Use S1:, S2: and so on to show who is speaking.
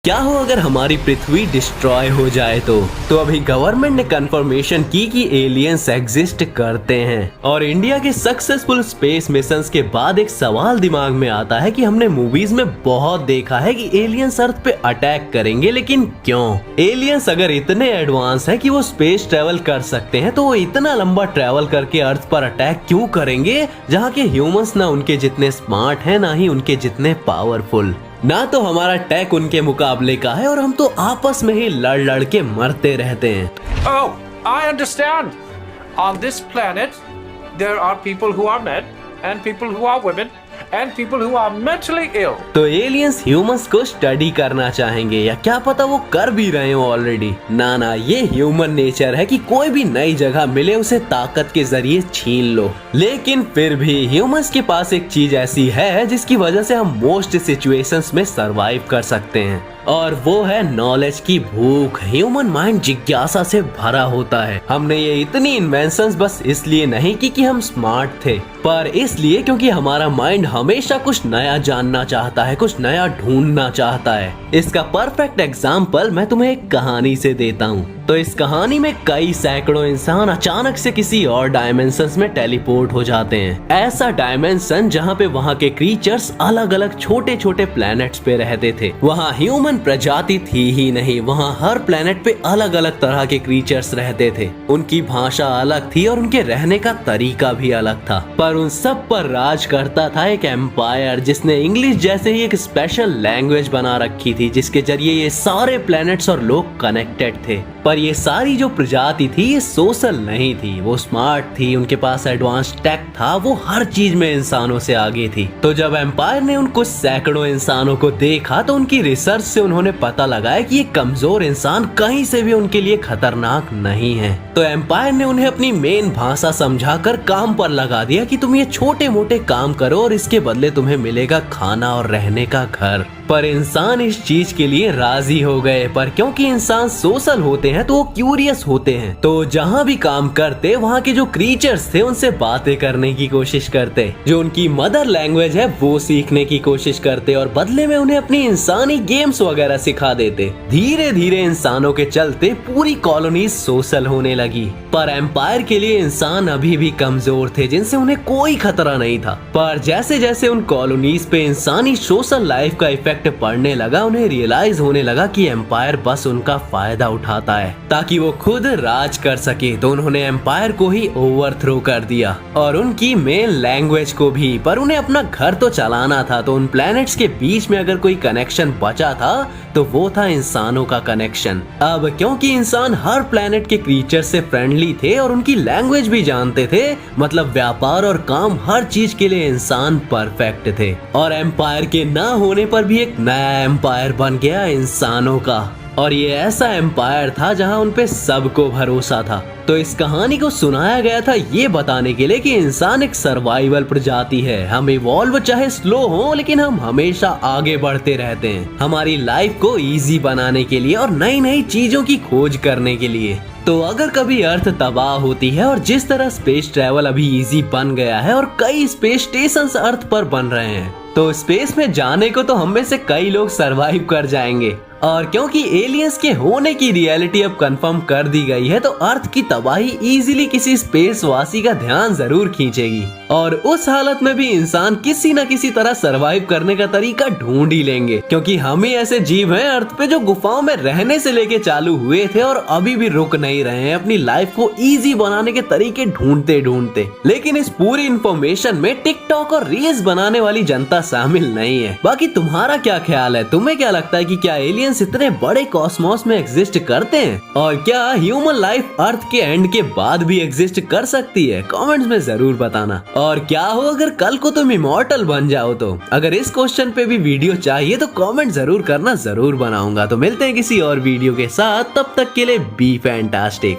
S1: क्या हो अगर हमारी पृथ्वी डिस्ट्रॉय हो जाए तो अभी गवर्नमेंट ने कंफर्मेशन की कि एलियंस एग्जिस्ट करते हैं। और इंडिया के सक्सेसफुल स्पेस मिशंस के बाद एक सवाल दिमाग में आता है कि हमने मूवीज में बहुत देखा है कि एलियंस अर्थ पे अटैक करेंगे, लेकिन क्यों? एलियंस अगर इतने एडवांस है कि वो स्पेस ट्रेवल कर सकते हैं तो वो इतना लंबा ट्रेवल करके अर्थ पर अटैक क्यों करेंगे, जहाँ के ह्यूमंस ना उनके जितने स्मार्ट हैं ना ही उनके जितने पावरफुल। ना तो हमारा टेक उनके मुकाबले का है और हम तो आपस में ही लड़ लड़ के मरते रहते हैं।
S2: Oh, I understand. On this planet, there are people who are men and people who are women and people who are mentally ill.
S1: तो एलियंस ह्यूमंस को स्टडी करना चाहेंगे या क्या पता वो कर भी रहे हो ऑलरेडी। ना, ये ह्यूमन नेचर है कि कोई भी नई जगह मिले उसे ताकत के जरिए छीन लो। लेकिन फिर भी ह्यूमंस के पास एक चीज ऐसी है जिसकी वजह से हम मोस्ट सिचुएशंस में सरवाइव कर सकते हैं, और वो है नॉलेज की भूख। ह्यूमन माइंड जिज्ञासा से भरा होता है। हमने ये इतनी इन्वेंशंस बस इसलिए नहीं की कि हम स्मार्ट थे, पर इसलिए क्योंकि हमारा माइंड हमेशा कुछ नया जानना चाहता है, कुछ नया ढूंढना चाहता है। इसका परफेक्ट एग्जाम्पल मैं तुम्हें एक कहानी से देता हूँ। तो इस कहानी में कई सैकड़ों इंसान अचानक से किसी और डायमेंशंस में टेलीपोर्ट हो जाते हैं। ऐसा डायमेंशन जहाँ पे वहाँ के क्रीचर्स अलग अलग छोटे छोटे प्लैनेट्स पे रहते थे। वहाँ ह्यूमन प्रजाति थी ही नहीं, वहाँ हर प्लैनेट पे अलग अलग तरह के क्रीचर्स रहते थे। उनकी भाषा अलग थी और उनके रहने का तरीका भी अलग था, पर उन सब पर राज करता था एक एम्पायर जिसने इंग्लिश जैसे ही एक स्पेशल लैंग्वेज बना रखी थी, जिसके जरिए ये सारे प्लैनेट्स और लोग कनेक्टेड थे। पर ये सारी जो प्रजाति थी ये सोशल नहीं थी, वो स्मार्ट थी, उनके पास एडवांस टेक था, वो हर चीज में इंसानों से आगे थी। तो जब एम्पायर ने उन कुछ सैकड़ों इंसानों को देखा तो उनकी रिसर्च से उन्होंने पता लगाया कि ये कमजोर इंसान कहीं से भी उनके लिए खतरनाक नहीं है। तो एम्पायर ने उन्हें अपनी मेन भाषा समझाकर काम पर लगा दिया कि तुम ये छोटे मोटे काम करो और इसके बदले तुम्हें मिलेगा खाना और रहने का घर। पर इंसान इस चीज के लिए राजी हो गए, पर क्योंकि इंसान सोशल होते हैं तो वो क्यूरियस होते हैं, तो जहाँ भी काम करते वहाँ के जो क्रीचर्स थे उनसे बातें करने की कोशिश करते, जो उनकी मदर लैंग्वेज है वो सीखने की कोशिश करते और बदले में उन्हें अपनी इंसानी गेम्स वगैरह सिखा देते। धीरे धीरे इंसानों के चलते पूरी कॉलोनी सोशल होने लगी। पर एम्पायर के लिए इंसान अभी भी कमजोर थे जिनसे उन्हें कोई खतरा नहीं था। पर जैसे जैसे उन कॉलोनीज पे इंसानी सोशल लाइफ का इफेक्ट पड़ने लगा, उन्हें रियलाइज होने लगा कि एम्पायर बस उनका फायदा उठाता है ताकि वो खुद राज कर सके। तो उन्होंने एम्पायर को ही ओवरथ्रो कर दिया और उनकी मेन लैंग्वेज को भी। पर उन्हें अपना घर तो चलाना था, तो उन प्लैनेट्स के बीच में अगर कोई कनेक्शन बचा था तो वो था इंसानों का कनेक्शन। अब क्योंकि इंसान हर प्लैनेट के क्रीचर से फ्रेंडली थे और उनकी लैंग्वेज भी जानते थे, मतलब व्यापार और काम हर चीज के लिए इंसान परफेक्ट थे। और एम्पायर के ना होने पर भी एक नया एम्पायर बन गया इंसानों का, और ये ऐसा एम्पायर था जहां उन पे सबको भरोसा था। तो इस कहानी को सुनाया गया था ये बताने के लिए कि इंसान एक सर्वाइवल प्रजाति है। हम इवॉल्व चाहे स्लो हो, लेकिन हम हमेशा आगे बढ़ते रहते हैं, हमारी लाइफ को इजी बनाने के लिए और नई नई चीजों की खोज करने के लिए। तो अगर कभी अर्थ तबाह होती है और जिस तरह स्पेस ट्रैवल अभी इजी बन गया है और कई स्पेस स्टेशन अर्थ पर बन रहे हैं, तो स्पेस में जाने को तो हम में से कई लोग सरवाइव कर जाएंगे। और क्योंकि एलियंस के होने की रियलिटी अब कंफर्म कर दी गई है, तो अर्थ की तबाही इजीली किसी स्पेस वासी का ध्यान जरूर खींचेगी, और उस हालत में भी इंसान किसी न किसी तरह सरवाइव करने का तरीका ढूंढ ही लेंगे, क्योंकि हम ही ऐसे जीव हैं अर्थ पे जो गुफाओं में रहने से लेके चालू हुए थे और अभी भी रुक नहीं रहे हैं अपनी लाइफ को इजी बनाने के तरीके ढूंढते ढूंढते। लेकिन इस पूरी इंफॉर्मेशन में टिकटॉक और रील्स बनाने वाली जनता शामिल नहीं है। बाकी तुम्हारा क्या ख्याल है? तुम्हें क्या लगता है कि क्या एलियंस इतने बड़े कॉस्मोस में एग्जिस्ट करते हैं, और क्या ह्यूमन लाइफ अर्थ के एंड के बाद भी एग्जिस्ट कर सकती है? कमेंट्स में जरूर बताना। और क्या हो अगर कल को तुम इमॉर्टल बन जाओ? तो अगर इस क्वेश्चन पे भी वीडियो चाहिए तो कमेंट जरूर करना, जरूर बनाऊंगा। तो मिलते हैं किसी और वीडियो के साथ, तब तक के लिए बी फैंटास्टिक।